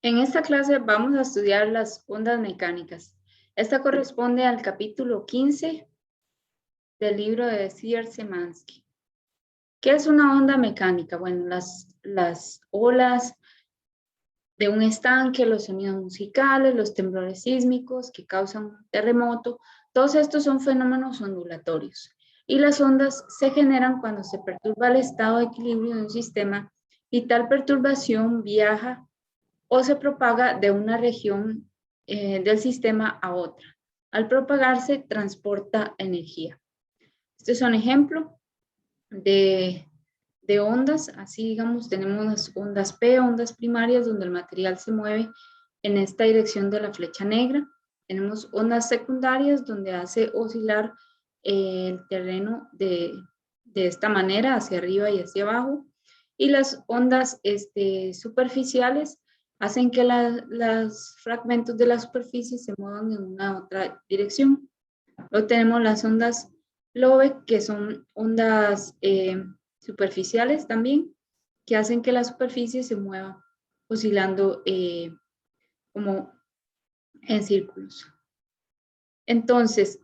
En esta clase vamos a estudiar las ondas mecánicas. Esta corresponde al capítulo 15 del libro de Szymanski. ¿Qué es una onda mecánica? Bueno, las olas de un estanque, los sonidos musicales, los temblores sísmicos que causan un terremoto, todos estos son fenómenos ondulatorios. Y las ondas se generan cuando se perturba el estado de equilibrio de un sistema y tal perturbación viaja o se propaga de una región del sistema a otra. Al propagarse, transporta energía. Este es un ejemplo de ondas. Así, digamos, tenemos las ondas P, ondas primarias, donde el material se mueve en esta dirección de la flecha negra. Tenemos ondas secundarias, donde hace oscilar el terreno de esta manera, hacia arriba y hacia abajo. Y las ondas superficiales hacen que los fragmentos de la superficie se muevan en una otra dirección. Luego tenemos las ondas Lobe, que son ondas superficiales también, que hacen que la superficie se mueva oscilando como en círculos. Entonces,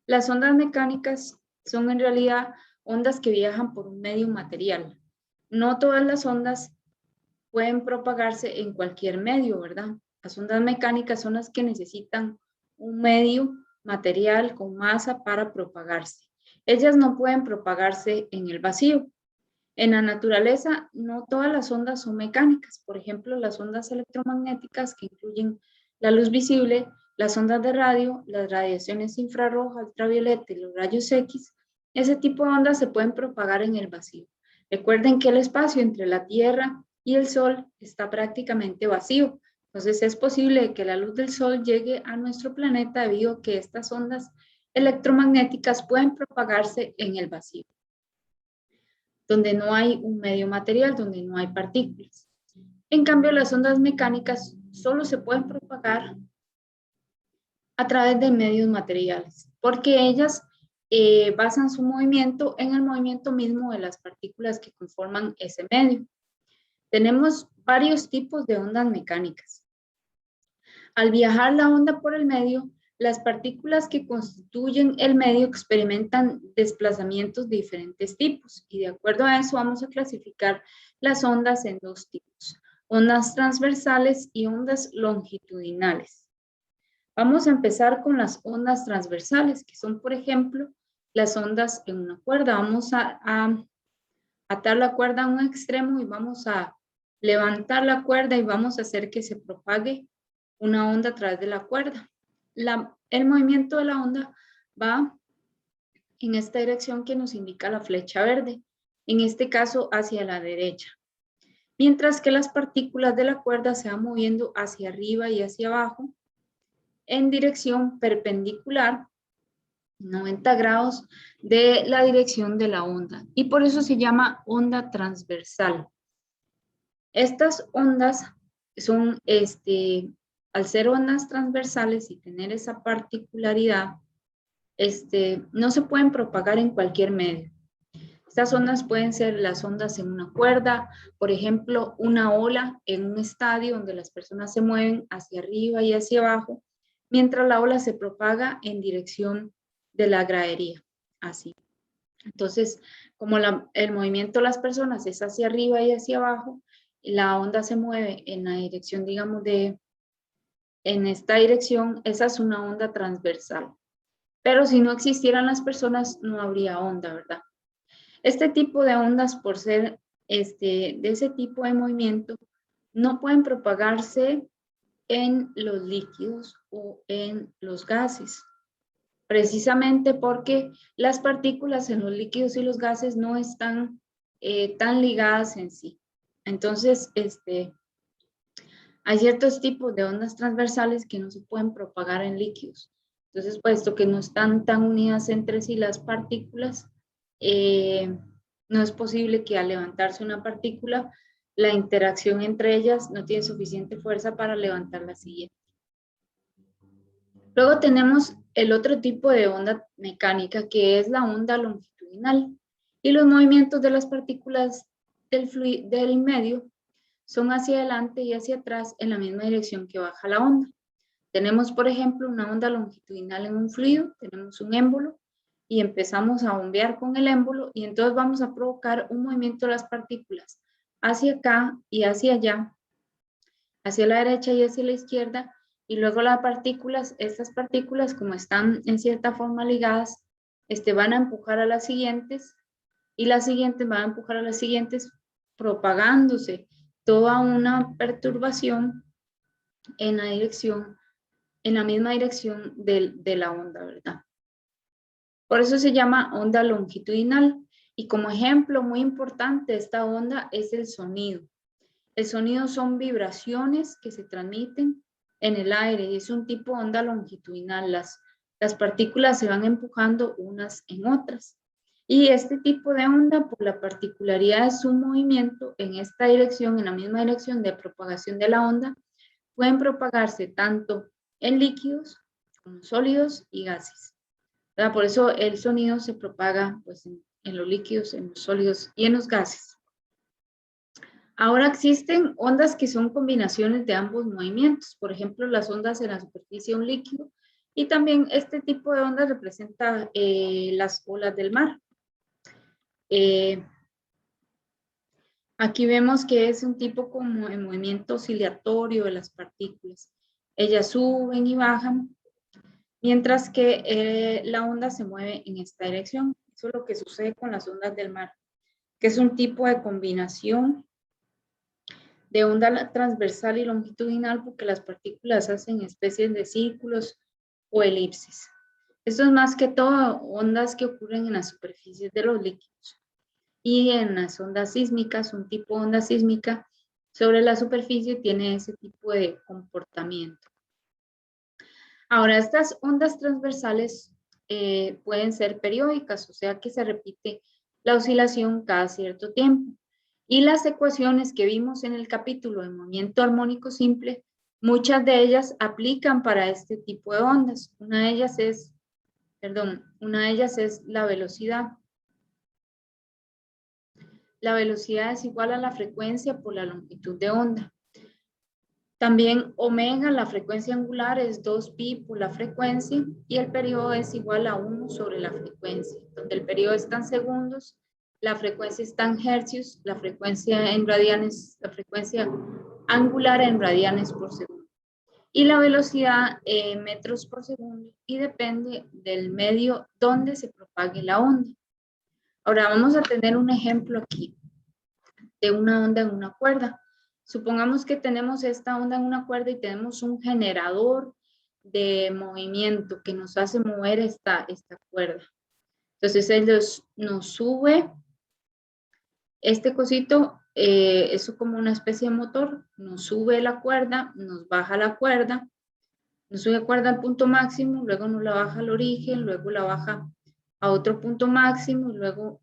las ondas mecánicas son en realidad ondas que viajan por un medio material. No todas las ondas pueden propagarse en cualquier medio, ¿verdad? Las ondas mecánicas son las que necesitan un medio material con masa para propagarse. Ellas no pueden propagarse en el vacío. En la naturaleza, no todas las ondas son mecánicas. Por ejemplo, las ondas electromagnéticas, que incluyen la luz visible, las ondas de radio, las radiaciones infrarroja, ultravioleta y los rayos X, ese tipo de ondas se pueden propagar en el vacío. Recuerden que el espacio entre la Tierra y el Sol está prácticamente vacío. Entonces es posible que la luz del Sol llegue a nuestro planeta debido a que estas ondas electromagnéticas pueden propagarse en el vacío, donde no hay un medio material, donde no hay partículas. En cambio, las ondas mecánicas solo se pueden propagar a través de medios materiales, porque ellas basan su movimiento en el movimiento mismo de las partículas que conforman ese medio. Tenemos varios tipos de ondas mecánicas. Al viajar la onda por el medio, las partículas que constituyen el medio experimentan desplazamientos de diferentes tipos, y de acuerdo a eso vamos a clasificar las ondas en dos tipos: ondas transversales y ondas longitudinales. Vamos a empezar con las ondas transversales, que son, por ejemplo, las ondas en una cuerda. Vamos a atar la cuerda a un extremo y vamos a levantar la cuerda y vamos a hacer que se propague una onda a través de la cuerda. El movimiento de la onda va en esta dirección que nos indica la flecha verde, en este caso hacia la derecha, mientras que las partículas de la cuerda se van moviendo hacia arriba y hacia abajo en dirección perpendicular, 90 grados de la dirección de la onda, y por eso se llama onda transversal. Estas ondas son, al ser ondas transversales y tener esa particularidad, no se pueden propagar en cualquier medio. Estas ondas pueden ser las ondas en una cuerda, por ejemplo, una ola en un estadio donde las personas se mueven hacia arriba y hacia abajo, mientras la ola se propaga en dirección de la gradería, así. Entonces, como el movimiento de las personas es hacia arriba y hacia abajo, la onda se mueve en la dirección, digamos, en esta dirección, esa es una onda transversal. Pero si no existieran las personas, no habría onda, ¿verdad? Este tipo de ondas, por ser de ese tipo de movimiento, no pueden propagarse en los líquidos o en los gases, precisamente porque las partículas en los líquidos y los gases no están tan ligadas en sí. Entonces, hay ciertos tipos de ondas transversales que no se pueden propagar en líquidos. Entonces, puesto que no están tan unidas entre sí las partículas, no es posible que al levantarse una partícula, la interacción entre ellas no tiene suficiente fuerza para levantar la siguiente. Luego tenemos el otro tipo de onda mecánica, que es la onda longitudinal, y los movimientos de las partículas del medio son hacia adelante y hacia atrás en la misma dirección que baja la onda. Tenemos, por ejemplo, una onda longitudinal en un fluido, tenemos un émbolo y empezamos a bombear con el émbolo y entonces vamos a provocar un movimiento de las partículas hacia acá y hacia allá, hacia la derecha y hacia la izquierda, y luego las partículas, estas partículas como están en cierta forma ligadas, van a empujar a las siguientes y las siguientes van a empujar a las siguientes, propagándose toda una perturbación en la dirección, en la misma dirección de la onda, ¿verdad? Por eso se llama onda longitudinal. Y como ejemplo muy importante de esta onda es el sonido. El sonido son vibraciones que se transmiten en el aire y es un tipo de onda longitudinal. Las partículas se van empujando unas en otras. Y este tipo de onda, por la particularidad de su movimiento en esta dirección, en la misma dirección de propagación de la onda, pueden propagarse tanto en líquidos como sólidos y gases, ¿verdad? Por eso el sonido se propaga pues, en los líquidos, en los sólidos y en los gases. Ahora existen ondas que son combinaciones de ambos movimientos, por ejemplo, las ondas en la superficie de un líquido, y también este tipo de ondas representa las olas del mar. Aquí vemos que es un tipo como de movimiento oscilatorio de las partículas. Ellas suben y bajan, mientras que la onda se mueve en esta dirección. Eso es lo que sucede con las ondas del mar, que es un tipo de combinación de onda transversal y longitudinal porque las partículas hacen especies de círculos o elipses. Esto es más que todo ondas que ocurren en las superficies de los líquidos. Y en las ondas sísmicas, un tipo de onda sísmica sobre la superficie tiene ese tipo de comportamiento. Ahora, estas ondas transversales pueden ser periódicas, o sea que se repite la oscilación cada cierto tiempo. Y las ecuaciones que vimos en el capítulo de movimiento armónico simple, muchas de ellas aplican para este tipo de ondas. Una de ellas es la velocidad. La velocidad es igual a la frecuencia por la longitud de onda. También omega, la frecuencia angular, es 2pi por la frecuencia y el periodo es igual a 1 sobre la frecuencia, donde el periodo está en segundos, la frecuencia está en hercios, la frecuencia en radianes, la frecuencia angular en radianes por segundo. Y la velocidad en metros por segundo y depende del medio donde se propague la onda. Ahora vamos a tener un ejemplo aquí de una onda en una cuerda. Supongamos que tenemos esta onda en una cuerda y tenemos un generador de movimiento que nos hace mover esta cuerda. Entonces él nos sube este cosito, eso como una especie de motor, nos sube la cuerda, nos baja la cuerda, nos sube la cuerda al punto máximo, luego nos la baja al origen, luego la baja a otro punto máximo, y luego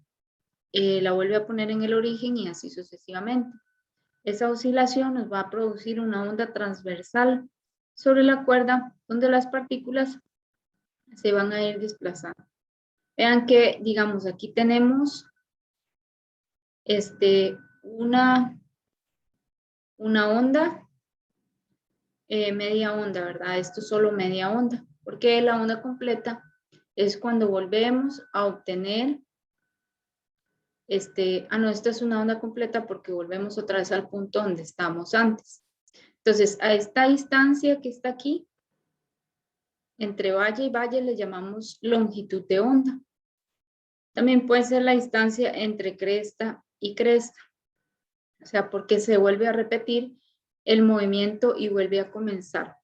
la vuelve a poner en el origen y así sucesivamente. Esa oscilación nos va a producir una onda transversal sobre la cuerda donde las partículas se van a ir desplazando. Vean que, digamos, aquí tenemos una onda, media onda, ¿verdad? Esto es solo media onda, porque la onda completa es cuando volvemos a obtener, no, esta es una onda completa porque volvemos otra vez al punto donde estamos antes. Entonces, a esta distancia que está aquí, entre valle y valle, le llamamos longitud de onda. También puede ser la distancia entre cresta y cresta, o sea, porque se vuelve a repetir el movimiento y vuelve a comenzar.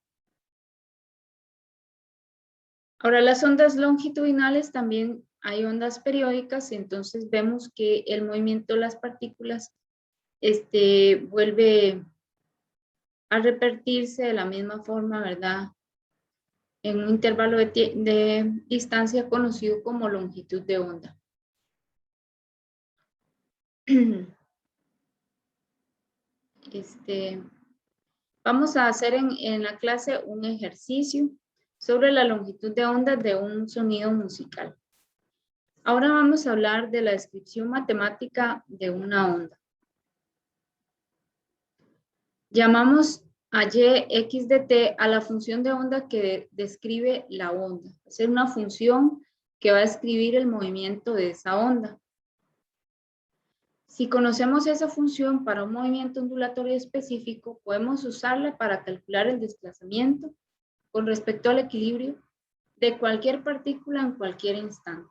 Ahora, las ondas longitudinales también hay ondas periódicas, entonces vemos que el movimiento de las partículas vuelve a repetirse de la misma forma, ¿verdad? En un intervalo de distancia conocido como longitud de onda. Vamos a hacer en la clase un ejercicio sobre la longitud de onda de un sonido musical. Ahora vamos a hablar de la descripción matemática de una onda. Llamamos a y x de t a la función de onda que describe la onda. Es una función que va a describir el movimiento de esa onda. Si conocemos esa función para un movimiento ondulatorio específico, podemos usarla para calcular el desplazamiento con respecto al equilibrio de cualquier partícula en cualquier instante.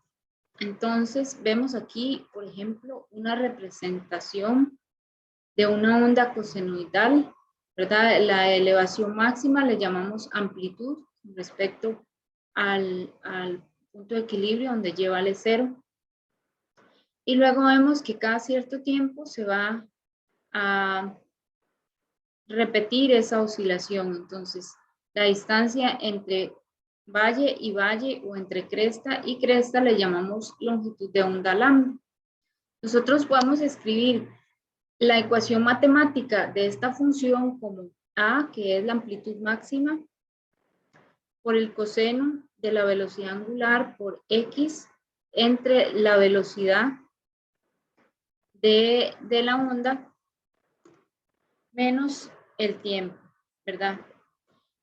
Entonces, vemos aquí, por ejemplo, una representación de una onda cosenoidal, ¿verdad? La elevación máxima le llamamos amplitud con respecto al punto de equilibrio donde lleva al cero. Y luego vemos que cada cierto tiempo se va a repetir esa oscilación. Entonces, la distancia entre valle y valle o entre cresta y cresta le llamamos longitud de onda lambda. Nosotros podemos escribir la ecuación matemática de esta función como A, que es la amplitud máxima, por el coseno de la velocidad angular por X entre la velocidad de la onda menos el tiempo, ¿verdad?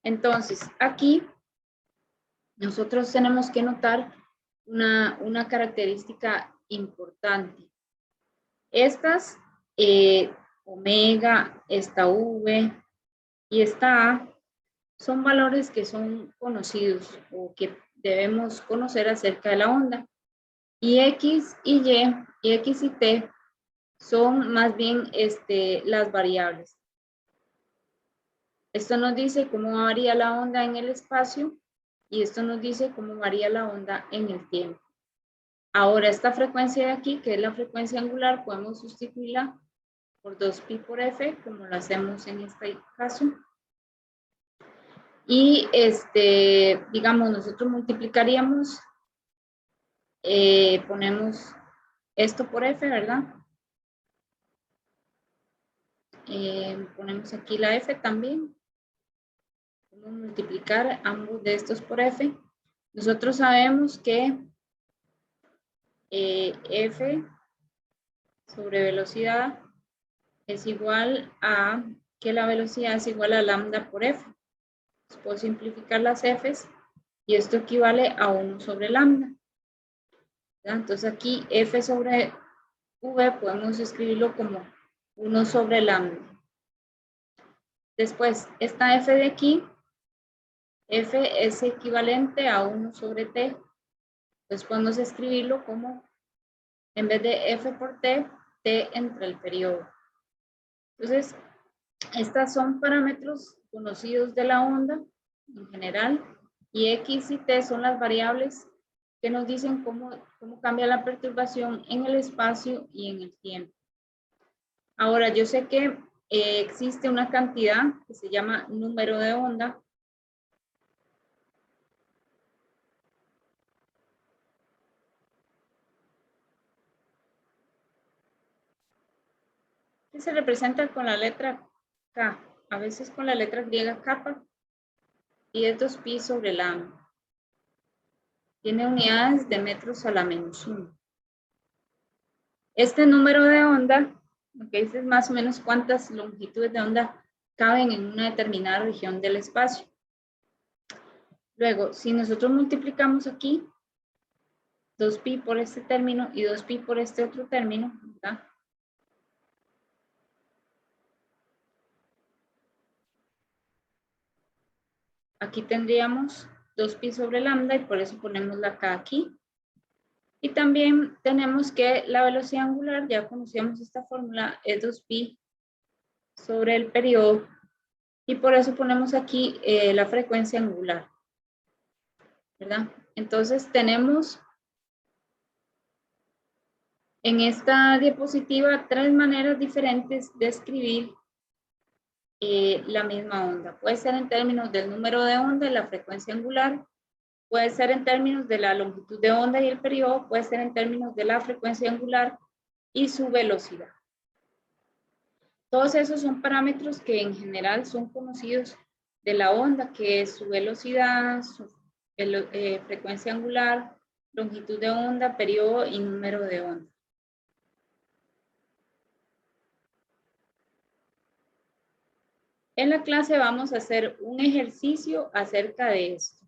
Entonces, aquí nosotros tenemos que notar una característica importante. Estas, omega, esta V y esta A, son valores que son conocidos o que debemos conocer acerca de la onda. Y X y X y T son más bien las variables. Esto nos dice cómo varía la onda en el espacio y esto nos dice cómo varía la onda en el tiempo. Ahora, esta frecuencia de aquí, que es la frecuencia angular, podemos sustituirla por 2pi por f, como lo hacemos en este caso. Y, digamos, nosotros multiplicaríamos, ponemos esto por f, ¿verdad? Ponemos aquí la f también. Vamos a multiplicar ambos de estos por f. Nosotros sabemos que f sobre velocidad es igual a que la velocidad es igual a lambda por f. Entonces, puedo simplificar las f's y esto equivale a 1 sobre lambda. ¿Verdad? Entonces aquí f sobre v podemos escribirlo como 1 sobre lambda. Después, esta f de aquí, f es equivalente a 1 sobre t. Entonces podemos escribirlo como, en vez de f por t, t entre el periodo. Entonces, estas son parámetros conocidos de la onda en general y x y t son las variables que nos dicen cómo cambia la perturbación en el espacio y en el tiempo. Ahora, yo sé que existe una cantidad que se llama número de onda. Que se representa con la letra K, a veces con la letra griega kappa, y es 2pi sobre lambda. Tiene unidades de metros a la menos 1. Este número de onda, lo que dice es más o menos cuántas longitudes de onda caben en una determinada región del espacio. Luego, si nosotros multiplicamos aquí 2pi por este término y 2pi por este otro término, ¿verdad? Aquí tendríamos 2pi sobre lambda y por eso ponemos la K aquí. Y también tenemos que la velocidad angular, ya conocíamos esta fórmula, es 2pi sobre el periodo. Y por eso ponemos aquí la frecuencia angular, ¿verdad? Entonces tenemos en esta diapositiva 3 maneras diferentes de escribir la misma onda. Puede ser en términos del número de onda y la frecuencia angular, puede ser en términos de la longitud de onda y el periodo, puede ser en términos de la frecuencia angular y su velocidad. Todos esos son parámetros que en general son conocidos de la onda, que es su velocidad, su frecuencia angular, longitud de onda, periodo y número de onda. En la clase vamos a hacer un ejercicio acerca de esto.